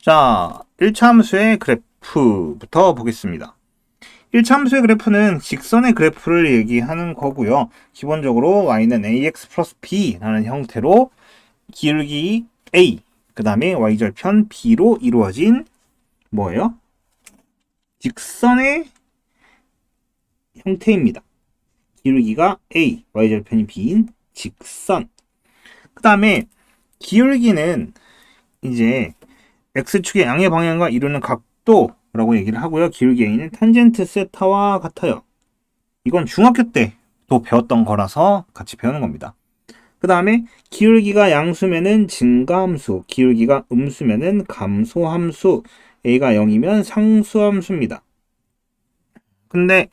자, 1차 함수의 그래프부터 보겠습니다. 1차 함수의 그래프는 직선의 그래프를 얘기하는 거고요. 기본적으로 y는 ax 플러스 b라는 형태로 기울기 a, 그 다음에 y절편 b로 이루어진 뭐예요? 직선의 형태입니다. 기울기가 a, y절편이 b인 직선. 그 다음에 기울기는 이제 x축의 양의 방향과 이루는 각도라고 얘기를 하고요. 기울기 a는 탄젠트 세타와 같아요. 이건 중학교 때도 배웠던 거라서 같이 배우는 겁니다. 그 다음에 기울기가 양수면은 증가함수, 기울기가 음수면은 감소함수, a가 0이면 상수함수입니다. 근데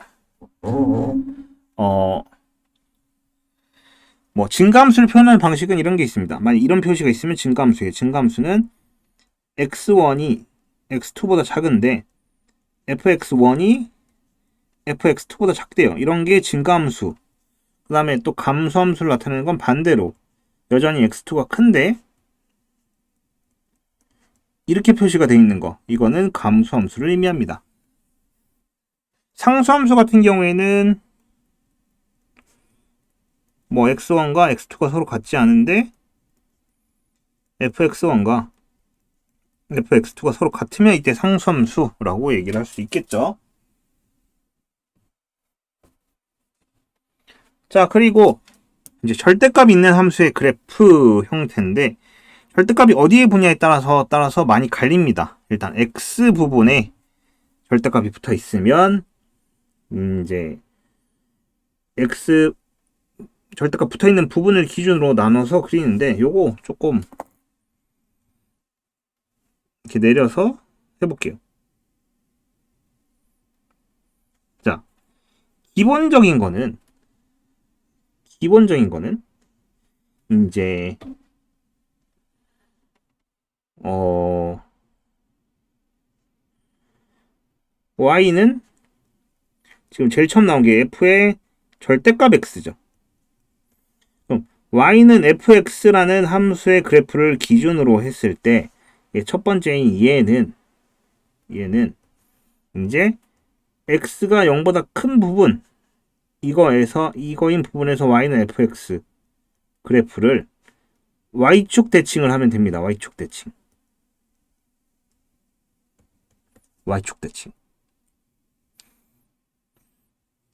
증가함수를 표현하는 방식은 이런 게 있습니다. 만약 이런 표시가 있으면 증가함수예요. 증가함수는 x1이 x2보다 작은데 fx1이 fx2보다 작대요. 이런 게 증가함수. 그 다음에 또 감소함수를 나타내는 건 반대로 여전히 x2가 큰데 이렇게 표시가 되어 있는 거, 이거는 감소함수를 의미합니다. 상수함수 같은 경우에는 x1과 x2가 서로 같지 않은데 fx1과 fx2가 서로 같으면 이때 상수함수라고 얘기를 할 수 있겠죠. 자, 그리고 이제 절대값이 있는 함수의 그래프 형태인데 절대값이 어디에 보냐에 따라서 많이 갈립니다. 일단 x 부분에 절대값이 붙어 있으면 이제 x 절대값 붙어 있는 부분을 기준으로 나눠서 그리는데 요거 조금 이렇게 내려서 해볼게요. 자, 기본적인 거는 이제 y는 지금 제일 처음 나온 게 f의 절대값 x죠. 그럼 y는 fx라는 함수의 그래프를 기준으로 했을 때 첫 번째인 얘는 이제 x가 0보다 큰 부분 이거인 부분에서 y는 fx 그래프를 y축 대칭을 하면 됩니다. y축 대칭.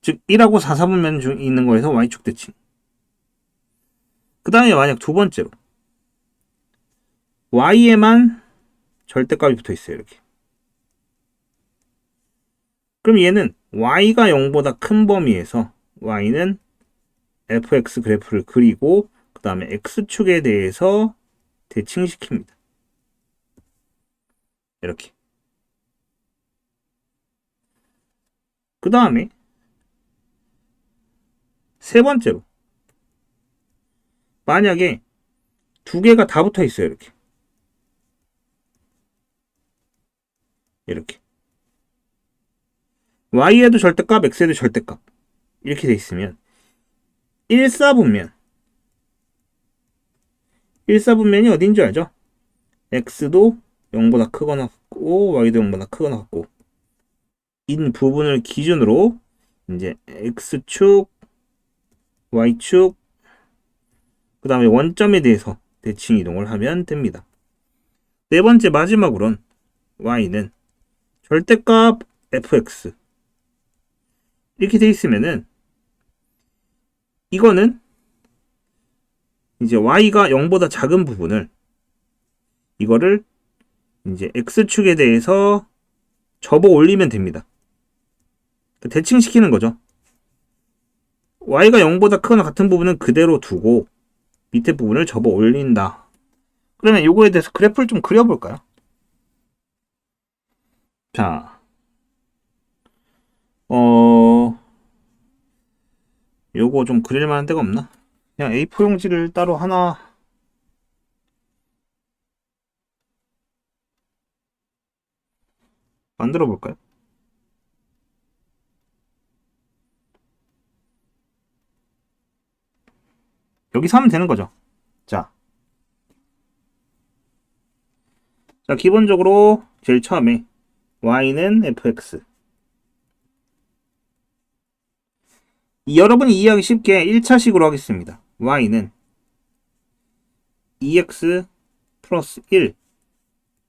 즉 1하고 4, 4분면 중에 있는 거에서 y축 대칭. 그 다음에 만약 두 번째로 y에만 절대값이 붙어 있어요. 이렇게. 그럼 얘는 y가 0보다 큰 범위에서 y는 fx 그래프를 그리고 그 다음에 x축에 대해서 대칭시킵니다. 이렇게. 그 다음에 세 번째로 만약에 두 개가 다 붙어 있어요. 이렇게. y에도 절대값, x에도 절대값. 이렇게 돼 있으면 1사분면 1사분면이 어딘 줄 알죠? x도 0보다 크거나 같고 y도 0보다 크거나 같고 인 부분을 기준으로 이제 x축, y축, 그 다음에 원점에 대해서 대칭 이동을 하면 됩니다. 네 번째 마지막으론 y는 절대값 fx 이렇게 돼 있으면은 이거는 이제 y가 0보다 작은 부분을 이거를 이제 x축에 대해서 접어 올리면 됩니다. 대칭시키는 거죠. y가 0보다 크거나 같은 부분은 그대로 두고 밑에 부분을 접어 올린다. 그러면 요거에 대해서 그래프를 좀 그려볼까요? 자, 요거 좀 그릴 만한 데가 없나? 그냥 A4 용지를 따로 하나 만들어 볼까요? 여기서 하면 되는 거죠. 자, 자, 기본적으로 제일 처음에 y는 fx. 여러분이 이해하기 쉽게 1차식으로 하겠습니다. y는 2x 플러스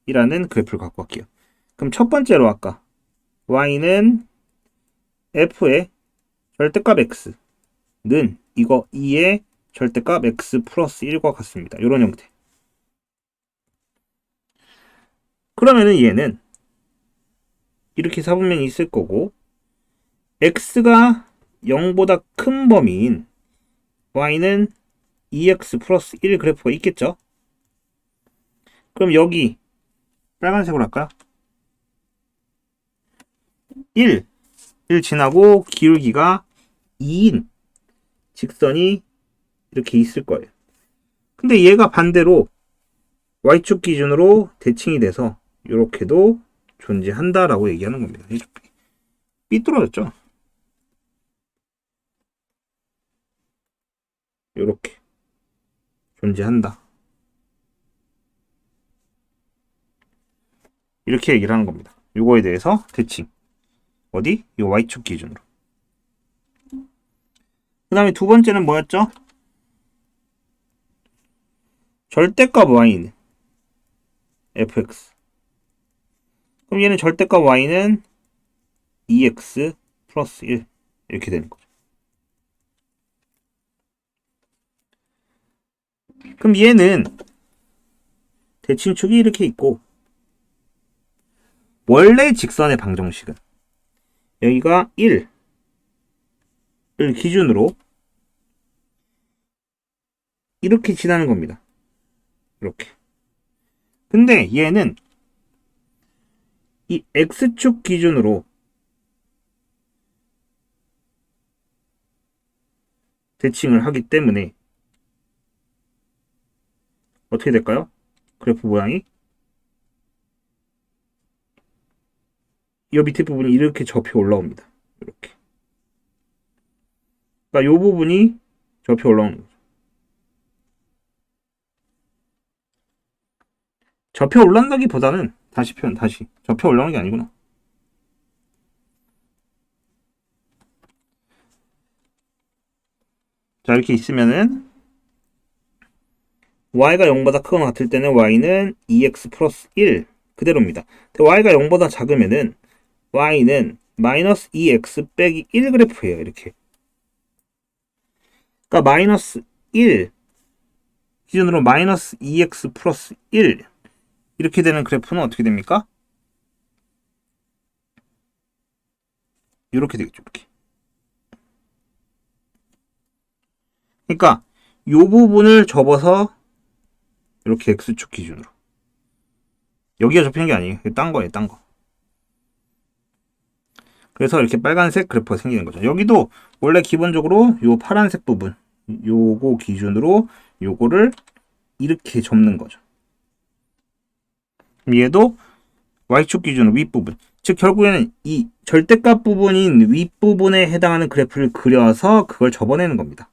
1이라는 그래프를 갖고 갈게요. 그럼 첫 번째로 아까 y는 f의 절대값 x는 이거 2의 절대값 x 플러스 1과 같습니다. 이런 형태. 그러면은 얘는 이렇게 잡으면 있을 거고, x가 0보다 큰 범위인 y는 2x 플러스 1 그래프가 있겠죠? 그럼 여기 빨간색으로 할까요? 1 지나고 기울기가 2인 직선이 이렇게 있을 거예요. 근데 얘가 반대로 y축 기준으로 대칭이 돼서 이렇게도 존재한다라고 얘기하는 겁니다. 삐뚤어졌죠? 이렇게 존재한다. 이렇게 얘기를 하는 겁니다. 이거에 대해서 대칭. 어디? 이 y축 기준으로. 그 다음에 두 번째는 뭐였죠? 절대값 y는 fx. 그럼 얘는 절대값 y는 2x 플러스 1 이렇게 되는 거죠. 그럼 얘는 대칭축이 이렇게 있고, 원래 직선의 방정식은 여기가 1을 기준으로 이렇게 지나는 겁니다. 이렇게. 근데 얘는 이 x축 기준으로 대칭을 하기 때문에 어떻게 될까요? 그래프 모양이 이 밑에 부분이 이렇게 접혀 올라옵니다. 이렇게. 그러니까 이 부분이 접혀 올라오는 거죠. 접혀 올라온다기보다는 다시 접혀 올라오는 게 아니구나. 자, 이렇게 있으면은 y가 0보다 크거나 같을 때는 y는 2x 플러스 1 그대로입니다. 근데 y가 0보다 작으면은 y는 마이너스 2x 빼기 1 그래프예요. 이렇게. 그러니까 마이너스 1 기준으로 마이너스 2x 플러스 1 이렇게 되는 그래프는 어떻게 됩니까? 이렇게 되겠죠. 이렇게. 그러니까 이 부분을 접어서 이렇게 x축 기준으로. 여기가 접히는 게 아니에요. 딴 거예요. 딴 거. 그래서 이렇게 빨간색 그래프가 생기는 거죠. 여기도 원래 기본적으로 요 파란색 부분 요거 기준으로 요거를 이렇게 접는 거죠. 얘도 y축 기준으로 윗부분. 즉 결국에는 이 절대값 부분인 윗부분에 해당하는 그래프를 그려서 그걸 접어내는 겁니다.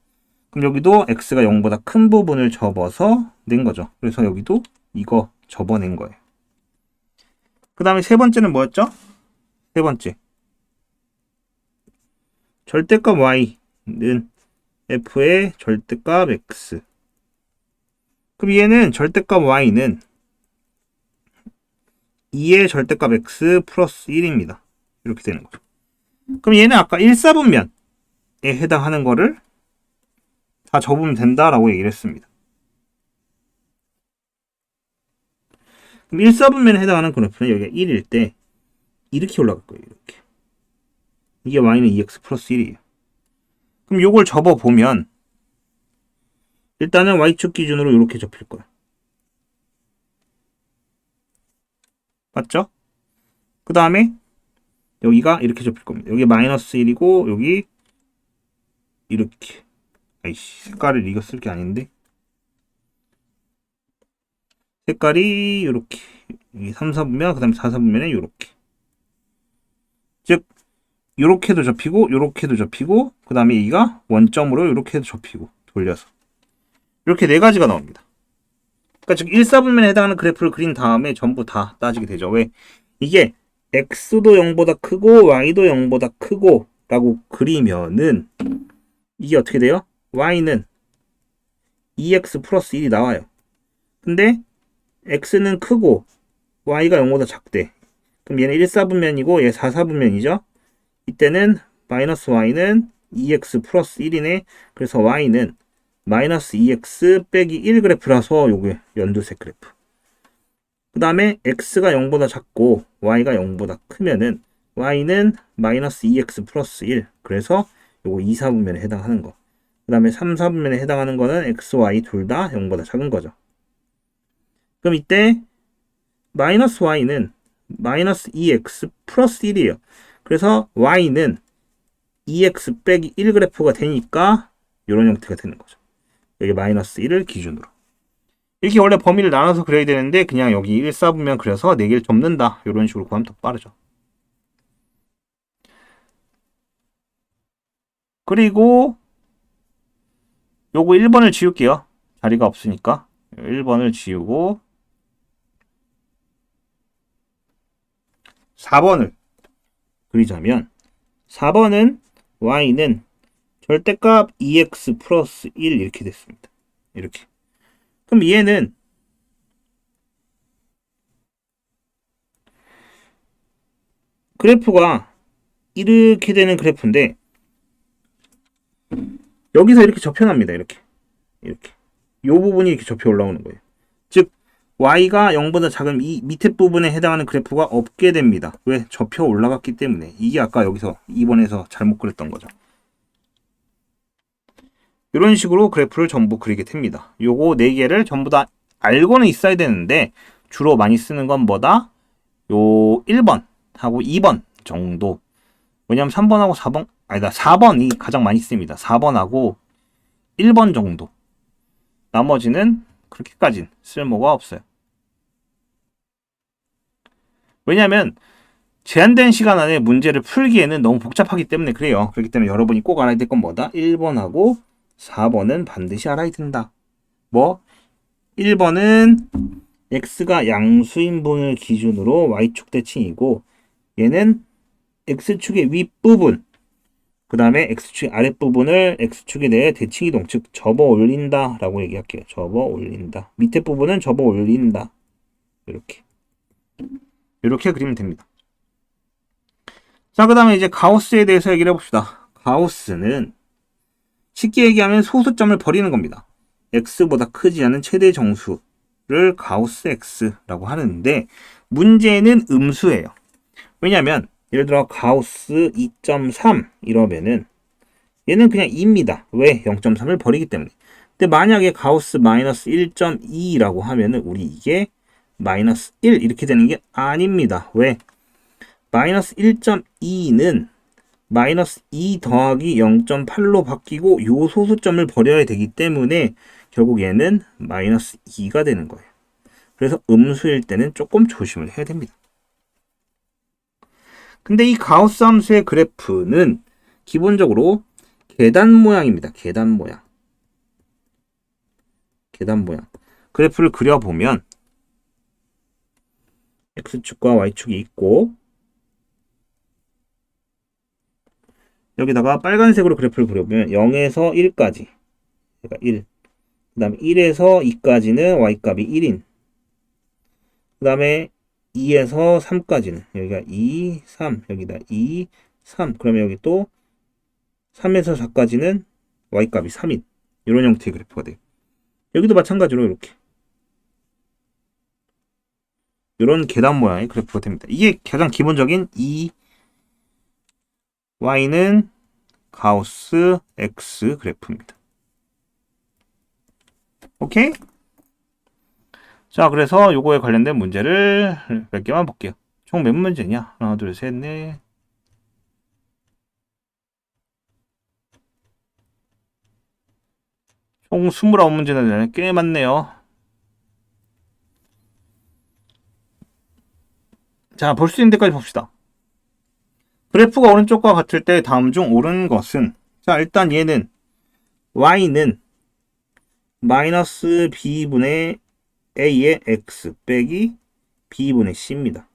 그럼 여기도 x가 0보다 큰 부분을 접어서 낸 거죠. 그래서 여기도 이거 접어낸 거예요. 그 다음에 세 번째는 뭐였죠? 세 번째. 절대값 y는 f의 절대값 x. 그럼 얘는 절대값 y는 2의 절대값 x 플러스 1입니다. 이렇게 되는 거죠. 그럼 얘는 아까 1사분면에 해당하는 거를 다 접으면 된다라고 얘기를 했습니다. 그럼 1사분면에 해당하는 그래프는 여기가 1일 때 이렇게 올라갈 거예요. 이렇게. 이게 y는 2x 플러스 1이에요. 그럼 요걸 접어보면 일단은 y축 기준으로 이렇게 접힐 거예요. 맞죠? 그 다음에 여기가 이렇게 접힐 겁니다. 여기 마이너스 1이고 여기 이렇게. 아이씨, 색깔을 이거 쓸 게 아닌데. 색깔이 이렇게. 3, 4분면, 그 다음에 4, 4분면에 이렇게. 즉, 요렇게도 접히고, 요렇게도 접히고, 그 다음에 여기가 원점으로 요렇게도 접히고, 돌려서. 이렇게 네 가지가 나옵니다. 그러니까 즉 1, 4분면에 해당하는 그래프를 그린 다음에 전부 다 따지게 되죠. 왜? 이게 x도 0보다 크고 y도 0보다 크고 라고 그리면은 이게 어떻게 돼요? y는 2x 플러스 1이 나와요. 근데 x는 크고 y가 0보다 작대. 그럼 얘는 1, 4분면이고 얘 4, 4분면이죠. 이때는 마이너스 y는 2x 플러스 1이네. 그래서 y는 마이너스 2x 빼기 1 그래프라서 요게 연두색 그래프. 그 다음에 x가 0보다 작고 y가 0보다 크면은 y는 마이너스 2x 플러스 1. 그래서 요거 2, 4분면에 해당하는 거. 그 다음에 3, 4분면에 해당하는 거는 x, y 둘 다 0보다 작은 거죠. 그럼 이때 마이너스 y는 마이너스 2x 플러스 1이에요. 그래서 y는 2x 빼기 1 그래프가 되니까 이런 형태가 되는 거죠. 여기 마이너스 1을 기준으로. 이렇게 원래 범위를 나눠서 그려야 되는데 그냥 여기 1, 4분면 그려서 4개를 접는다. 이런 식으로 구하면 더 빠르죠. 그리고 요거 1번을 지울게요. 자리가 없으니까 1번을 지우고 4번을 그리자면 4번은 y는 절대값 2x 플러스 1 이렇게 됐습니다. 이렇게. 그럼 얘는 그래프가 이렇게 되는 그래프인데 여기서 이렇게 접혀납니다. 이렇게. 요 부분이 이렇게 접혀 올라오는 거예요. 즉 y가 0보다 작은 이 밑에 부분에 해당하는 그래프가 없게 됩니다. 왜? 접혀 올라갔기 때문에. 이게 아까 여기서 2번에서 잘못 그렸던 거죠. 이런 식으로 그래프를 전부 그리게 됩니다. 요거 4개를 전부 다 알고는 있어야 되는데 주로 많이 쓰는 건 뭐다? 요 1번 하고 2번 정도. 왜냐면 3번하고 4번, 아니다, 4번이 가장 많이 씁니다. 4번하고 1번 정도. 나머지는 그렇게까진 쓸모가 없어요. 왜냐면 제한된 시간 안에 문제를 풀기에는 너무 복잡하기 때문에 그래요. 그렇기 때문에 여러분이 꼭 알아야 될 건 뭐다? 1번하고 4번은 반드시 알아야 된다. 뭐? 1번은 x가 양수인분을 기준으로 y축 대칭이고 얘는 x축의 윗부분 그 다음에 x축의 아랫부분을 x축에 대해 대칭이동 즉 접어 올린다 라고 얘기할게요. 접어 올린다. 밑에 부분은 접어 올린다. 이렇게 그리면 됩니다. 자, 그 다음에 이제 가우스에 대해서 얘기를 해봅시다. 가우스는 쉽게 얘기하면 소수점을 버리는 겁니다. x보다 크지 않은 최대 정수를 가우스 x라고 하는데 문제는 음수예요. 왜냐면 예를 들어 가우스 2.3 이러면은 얘는 그냥 2입니다. 왜? 0.3을 버리기 때문에. 근데 만약에 가우스 마이너스 1.2라고 하면은 우리 이게 마이너스 1 이렇게 되는 게 아닙니다. 왜? 마이너스 1.2는 마이너스 2 더하기 0.8로 바뀌고 요 소수점을 버려야 되기 때문에 결국 얘는 마이너스 2가 되는 거예요. 그래서 음수일 때는 조금 조심을 해야 됩니다. 근데 이 가우스 함수의 그래프는 기본적으로 계단 모양입니다. 계단 모양. 그래프를 그려보면 x축과 y축이 있고 여기다가 빨간색으로 그래프를 그려보면 0에서 1까지 그러니까 1. 그 다음에 1에서 2까지는 y값이 1인 그 다음에 2에서 3까지는 여기가 2, 3 여기다 2, 3 그러면 여기 또 3에서 4까지는 y값이 3인 이런 형태의 그래프가 돼요. 여기도 마찬가지로 이렇게 이런 계단 모양의 그래프가 됩니다. 이게 가장 기본적인 이 y는 가우스 x 그래프입니다. 오케이? 자, 그래서 요거에 관련된 문제를 몇 개만 볼게요. 총 몇 문제냐? 하나, 둘, 셋, 넷. 총 29문제나 꽤 많네요. 자, 볼 수 있는 데까지 봅시다. 그래프가 오른쪽과 같을 때 다음 중 옳은 것은 자, 일단 얘는 y는 마이너스 b분의 A의 X 빼기 B분의 C입니다.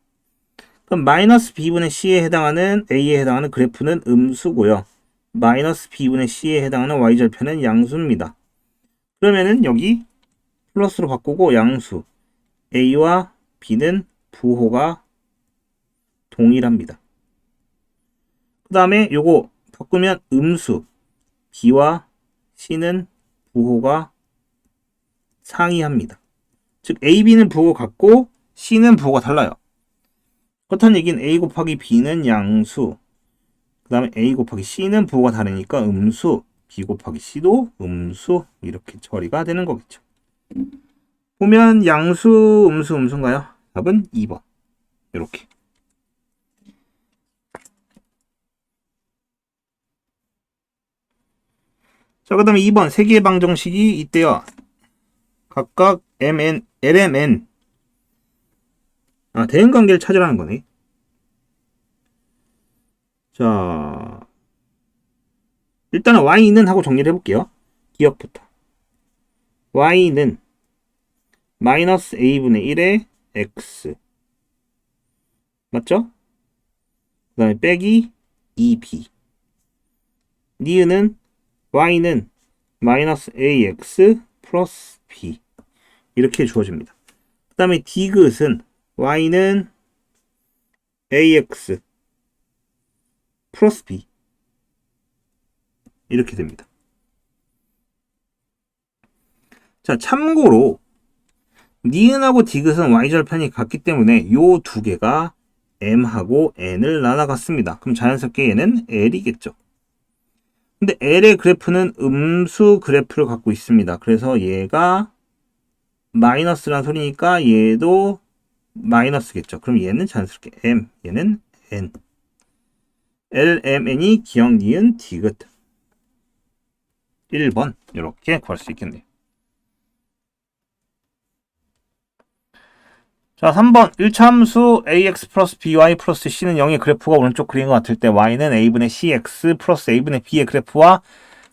그럼 마이너스 B분의 C에 해당하는 A에 해당하는 그래프는 음수고요. 마이너스 B분의 C에 해당하는 Y절편은 양수입니다. 그러면은 여기 플러스로 바꾸고 양수 A와 B는 부호가 동일합니다. 그 다음에 요거 바꾸면 음수 B와 C는 부호가 상이합니다. 즉 A, B는 부호가 같고 C는 부호가 달라요. 그렇다는 얘기는 A 곱하기 B는 양수, 그 다음에 A 곱하기 C는 부호가 다르니까 음수, B 곱하기 C도 음수, 이렇게 처리가 되는 거겠죠. 보면 양수, 음수, 음수인가요? 답은 2번. 이렇게. 자, 그 다음에 2번 세 개의 방정식이 있대요. 각각 MN, LMN. 대응관계를 찾으라는 거네. 자, 일단은 Y는 하고 정리를 해볼게요. 기억부터. Y는 마이너스 A분의 1의 X. 맞죠? 그 다음에 빼기 2B. 니은은 Y는 마이너스 AX 플러스 B. 이렇게 주어집니다. 그 다음에 디귿은 Y는 AX 플러스 B. 이렇게 됩니다. 자, 참고로 니은하고 디귿은 Y절편이 같기 때문에 요 두 개가 M하고 N을 나눠갔습니다. 그럼 자연스럽게 얘는 L이겠죠. 근데 L의 그래프는 음수 그래프를 갖고 있습니다. 그래서 얘가 마이너스란 소리니까 얘도 마이너스겠죠. 그럼 얘는 자연스럽게 M, 얘는 N. L, M, N이 기억, 니은, 디귿. 1번 이렇게 구할 수 있겠네요. 자, 3번 1차 함수 ax 플러스 by 플러스 c는 0의 그래프가 오른쪽 그린 것 같을 때 y는 a분의 cx 플러스 a분의 b의 그래프와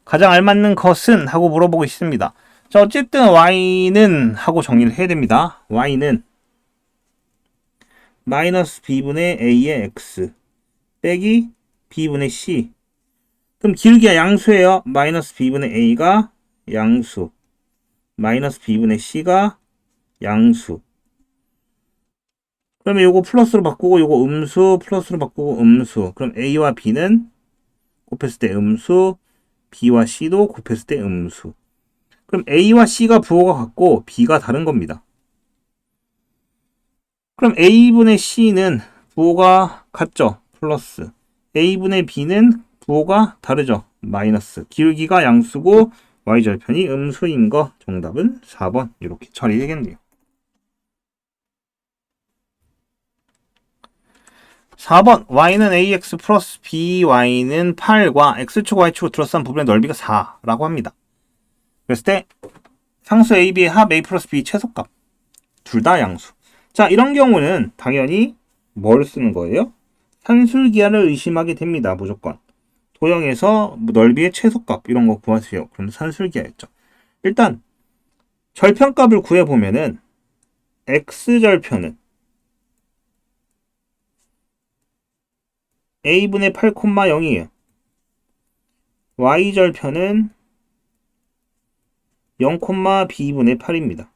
가장 알맞는 것은? 하고 물어보고 있습니다. 자, 어쨌든 y는 하고 정리를 해야 됩니다. y는 마이너스 b분의 a의 x 빼기 b분의 c. 그럼 기울기가 양수예요. 마이너스 b분의 a가 양수, 마이너스 b분의 c가 양수. 그러면 요거 플러스로 바꾸고 요거 음수, 플러스로 바꾸고 음수. 그럼 A와 B는 곱했을 때 음수, B와 C도 곱했을 때 음수. 그럼 A와 C가 부호가 같고 B가 다른 겁니다. 그럼 A분의 C는 부호가 같죠? 플러스. A분의 B는 부호가 다르죠? 마이너스. 기울기가 양수고 Y절편이 음수인 거. 정답은 4번. 이렇게 처리되겠네요. 4번 y는 ax 플러스 by는 8과 x축 y축을 둘러싼 부분의 넓이가 4라고 합니다. 그랬을 때 상수 ab의 합 a 플러스 b 최소값 둘 다 양수. 자, 이런 경우는 당연히 뭘 쓰는 거예요? 산술기하를 의심하게 됩니다. 무조건 도형에서 넓이의 최소값 이런 거 구하세요. 그럼 산술기하였죠. 일단 절편값을 구해보면은 x절편은 a분의 8,0이에요. y절편은 0,b분의 8입니다.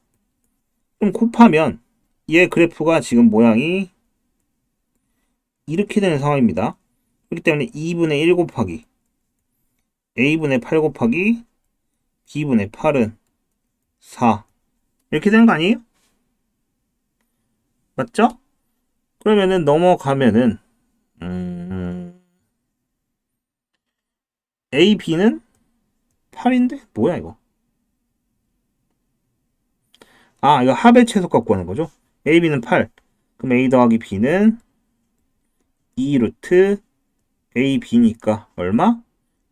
그럼 곱하면 얘 그래프가 지금 모양이 이렇게 되는 상황입니다. 그렇기 때문에 2분의 1 곱하기 a분의 8 곱하기 b분의 8은 4 이렇게 되는 거 아니에요? 맞죠? 그러면은 넘어가면은 a, b는 8인데? 뭐야 이거? 이거 합의 최소값 구하는 거죠? a, b는 8. 그럼 a 더하기 b는 2 루트 a, b니까 얼마?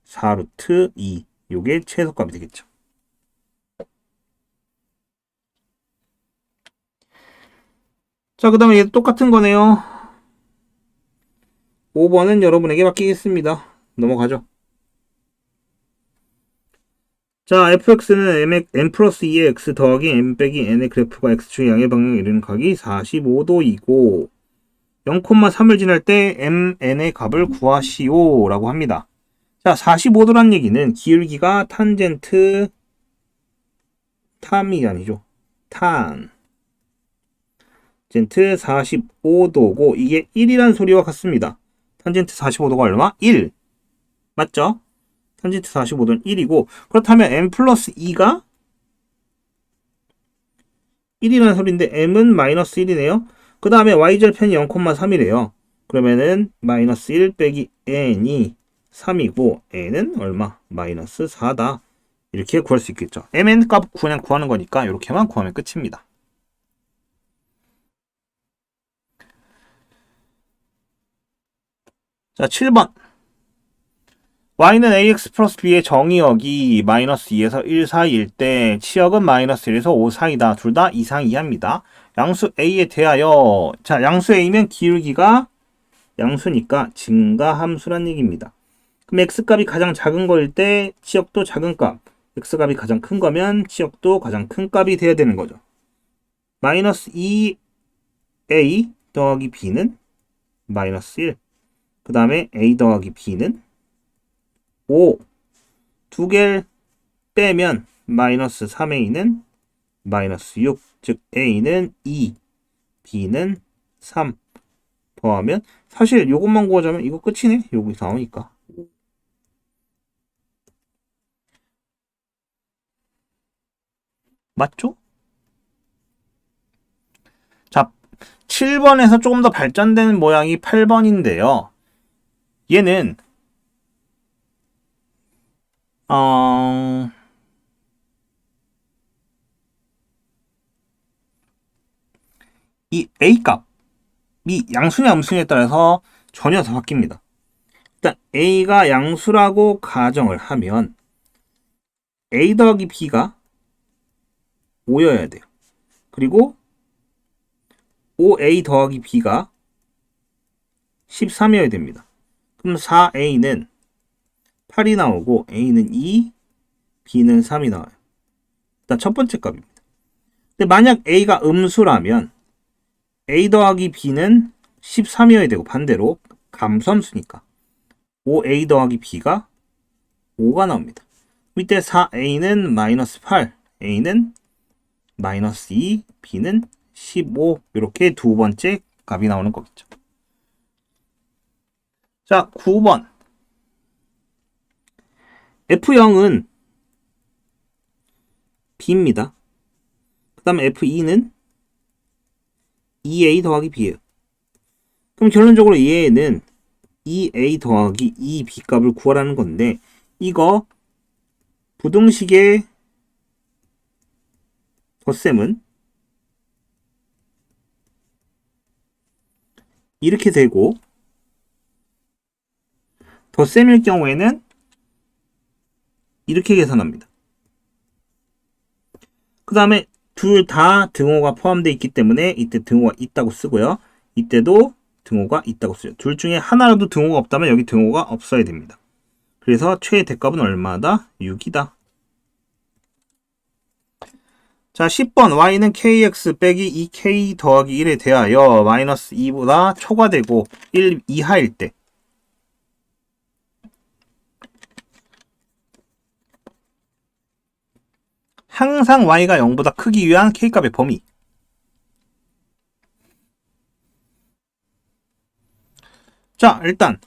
4 루트 2. 요게 최소값이 되겠죠. 자, 그 다음에 얘도 똑같은 거네요. 5번은 여러분에게 맡기겠습니다. 넘어가죠. 자, fx는 m 플러스 2의 x 더하기 m 빼기 n의 그래프가 x축의 양의 방향에 이르는 각이 45도이고 0,3을 지날 때 mn의 값을 구하시오 라고 합니다. 자, 45도란 얘기는 기울기가 탄젠트 탐이 아니죠. 탄젠트 45도고 이게 1이란 소리와 같습니다. 탄젠트 45도가 얼마? 1. 맞죠? 탄젠트 45도는 1이고 그렇다면 m 플러스 2가 1이라는 소리인데 m은 마이너스 1이네요. 그 다음에 y절편이 0,3이래요. 그러면은 마이너스 1 빼기 n이 3이고 n은 얼마? 마이너스 4다. 이렇게 구할 수 있겠죠. mn 값 그냥 구하는 거니까 이렇게만 구하면 끝입니다. 자, 7번. y는 ax 플러스 b의 정의역이 마이너스 2에서 1 사이일 때 치역은 마이너스 1에서 5 사이다. 둘 다 이상 이하입니다. 양수 a에 대하여 자, 양수 a면 기울기가 양수니까 증가함수란 얘기입니다. 그럼 x값이 가장 작은 거일 때 치역도 작은 값, x값이 가장 큰 거면 치역도 가장 큰 값이 돼야 되는 거죠. 마이너스 2a 더하기 b는 마이너스 1. 그 다음에 a 더하기 b는 5. 두 개를 빼면 마이너스 3a는 마이너스 6. 즉 a는 2, b는 3. 더하면 사실 이것만 구하자면 이거 끝이네. 여기 나오니까. 맞죠? 자, 7번에서 조금 더 발전된 모양이 8번인데요. 얘는 이 A값이 양수냐 음수냐에 따라서 전혀 다 바뀝니다. 일단 A가 양수라고 가정을 하면 A 더하기 B가 5여야 돼요. 그리고 5A 더하기 B가 13이어야 됩니다. 그럼 4A는 8이 나오고 A는 2, B는 3이 나와요. 일단 첫 번째 값입니다. 근데 만약 A가 음수라면 A 더하기 B는 13이어야 되고 반대로 감수함수니까 5A 더하기 B가 5가 나옵니다. 이때 4A는 마이너스 8, A는 마이너스 2, B는 15 이렇게 두 번째 값이 나오는 거겠죠. 자, 9번 F0은 B입니다. 그 다음에 F2는 2A 더하기 B예요. 그럼 결론적으로 얘는 2A 더하기 2B 값을 구하라는 건데 이거 부등식의 덧셈은 이렇게 되고 덧셈일 경우에는 이렇게 계산합니다. 그 다음에 둘 다 등호가 포함되어 있기 때문에 이때 등호가 있다고 쓰고요. 이때도 등호가 있다고 쓰죠. 둘 중에 하나라도 등호가 없다면 여기 등호가 없어야 됩니다. 그래서 최애 대값은 얼마다? 6이다. 자, 10번 y는 kx 빼기 2k 더하기 1에 대하여 마이너스 2보다 초과되고 1 이하일 때 항상 y가 0보다 크기 위한 k값의 범위. 자, 일단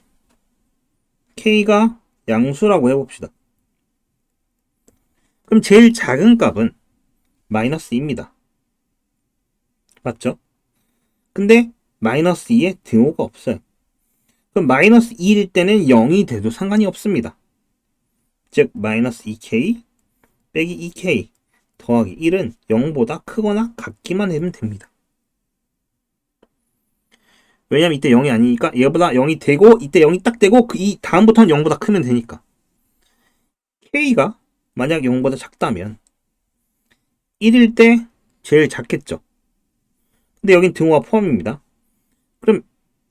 k가 양수라고 해봅시다. 그럼 제일 작은 값은 마이너스 2입니다. 맞죠? 근데 마이너스 2에 등호가 없어요. 그럼 마이너스 2일 때는 0이 돼도 상관이 없습니다. 즉 마이너스 2k 빼기 2k 더하기 1은 0보다 크거나 같기만 하면 됩니다. 왜냐면 이때 0이 아니니까 얘보다 0이 되고 이때 0이 딱 되고 이 다음부터는 0보다 크면 되니까 k가 만약 0보다 작다면 1일 때 제일 작겠죠. 근데 여긴 등호가 포함입니다. 그럼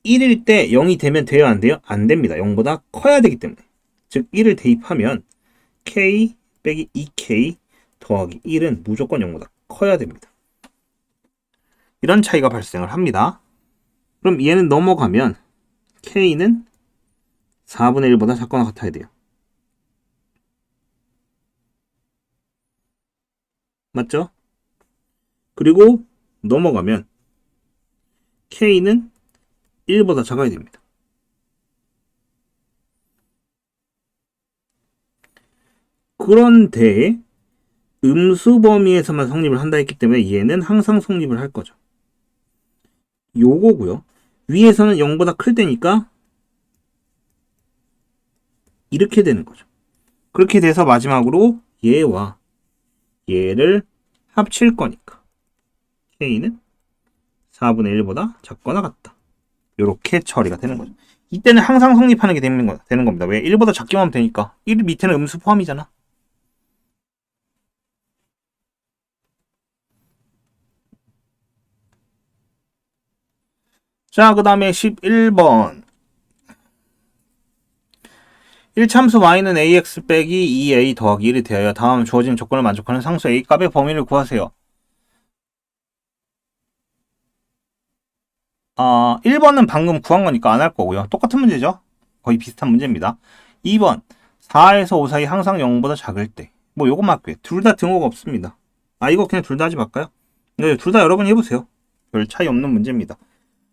1일 때 0이 되면 돼요? 안 돼요? 안 됩니다. 0보다 커야 되기 때문에. 즉 1을 대입하면 k 빼기 2k 더하기 1은 무조건 0보다 커야 됩니다. 이런 차이가 발생을 합니다. 그럼 얘는 넘어가면 k는 4분의 1보다 작거나 같아야 돼요. 맞죠? 그리고 넘어가면 k는 1보다 작아야 됩니다. 그런데 음수 범위에서만 성립을 한다 했기 때문에 얘는 항상 성립을 할 거죠. 요거고요. 위에서는 0보다 클 때니까 이렇게 되는 거죠. 그렇게 돼서 마지막으로 얘와 얘를 합칠 거니까 k는 4분의 1보다 작거나 같다. 이렇게 처리가 되는 거죠. 이때는 항상 성립하는 게 되는 겁니다. 왜? 1보다 작기만 하면 되니까. 1 밑에는 음수 포함이잖아. 자, 그 다음에 11번. 1참수 y는 ax 빼기 2a 더하기 1이 되어야 다음 주어진 조건을 만족하는 상수 a 값의 범위를 구하세요. 1번은 방금 구한 거니까 안 할 거고요. 똑같은 문제죠. 거의 비슷한 문제입니다. 2번 4에서 5 사이 항상 0보다 작을 때. 뭐 요거 맞고요. 둘 다 등호가 없습니다. 이거 그냥 둘 다 하지 말까요? 네, 둘 다 여러분이 해보세요. 별 차이 없는 문제입니다.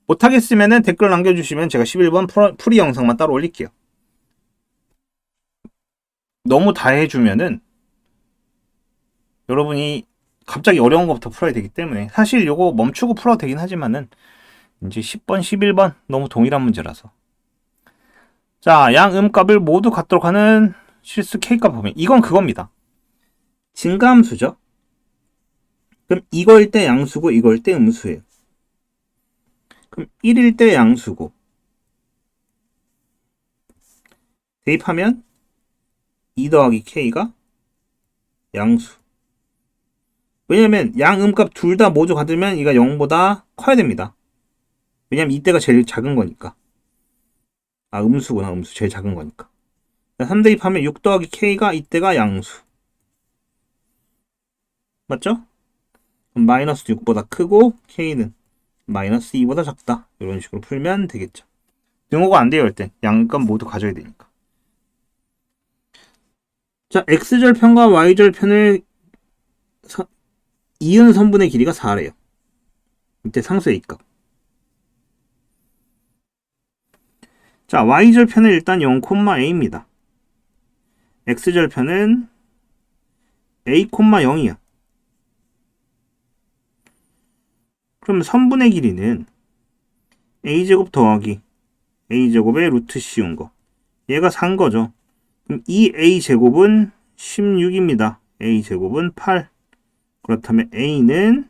못하겠으면 댓글 남겨주시면 제가 11번 풀이 영상만 따로 올릴게요. 너무 다 해주면은 여러분이 갑자기 어려운 것부터 풀어야 되기 때문에 사실 요거 멈추고 풀어도 되긴 하지만은 이제 10번, 11번 너무 동일한 문제라서. 자, 양 음값을 모두 갖도록 하는 실수 k값 범위. 이건 그겁니다. 증가함수죠. 그럼 이거일 때 양수고 이거일 때 음수예요. 그럼 1일 때 양수고 대입하면 2 더하기 k가 양수. 왜냐면 양 음값 둘 다 모두 같으면 이가 0보다 커야 됩니다. 왜냐면 이때가 제일 작은 거니까. 음수구나. 음수 제일 작은 거니까. 3 대입하면 6 더하기 k가 이때가 양수. 맞죠? 그럼 마이너스 6보다 크고 k는 마이너스 2보다 작다. 이런 식으로 풀면 되겠죠. 등호가 안 돼요. 일단 양값 모두 가져야 되니까. 자, x절편과 y절편을 이은 선분의 길이가 4래요. 이때 상수의 A값. 자, y절편은 일단 0,a입니다. x절편은 a,0이야. 그럼 선분의 길이는 a제곱 더하기 a제곱의 루트 씌운 거. 얘가 4인 거죠. 그럼 이 a제곱은 16입니다. a제곱은 8. 그렇다면 a는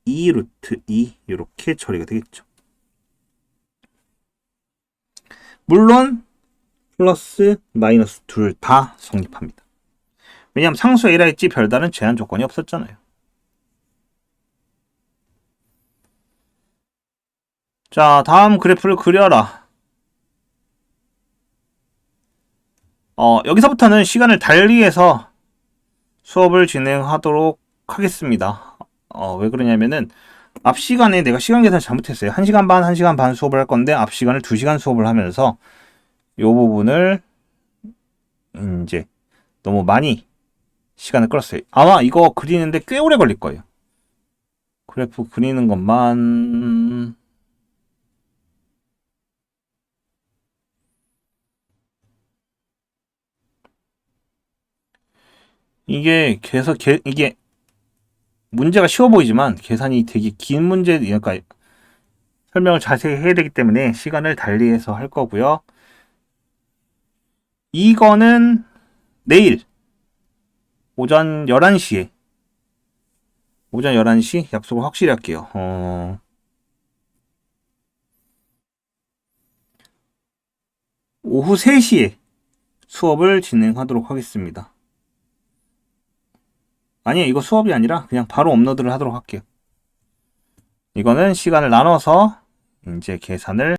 2 루트 2 이렇게 처리가 되겠죠. 물론 플러스 마이너스 둘 다 성립합니다. 왜냐하면 상수 A라 했지 별다른 제한 조건이 없었잖아요. 자, 다음 그래프를 그려라. 여기서부터는 시간을 달리해서 수업을 진행하도록 하겠습니다. 왜 그러냐면은 앞 시간에 내가 시간 계산 잘못했어요. 1시간 반, 1시간 반 수업을 할 건데 앞 시간을 2시간 수업을 하면서 이 부분을 이제 너무 많이 시간을 끌었어요. 아마 이거 그리는데 꽤 오래 걸릴 거예요. 그래프 그리는 것만 이게 이게 문제가 쉬워 보이지만 계산이 되게 긴 문제, 그러니까 설명을 자세히 해야 되기 때문에 시간을 달리해서 할 거고요. 이거는 내일 오전 11시에 오전 11시 약속을 확실히 할게요. 오후 3시에 수업을 진행하도록 하겠습니다. 아니요, 이거 수업이 아니라 그냥 바로 업로드를 하도록 할게요. 이거는 시간을 나눠서 이제 계산을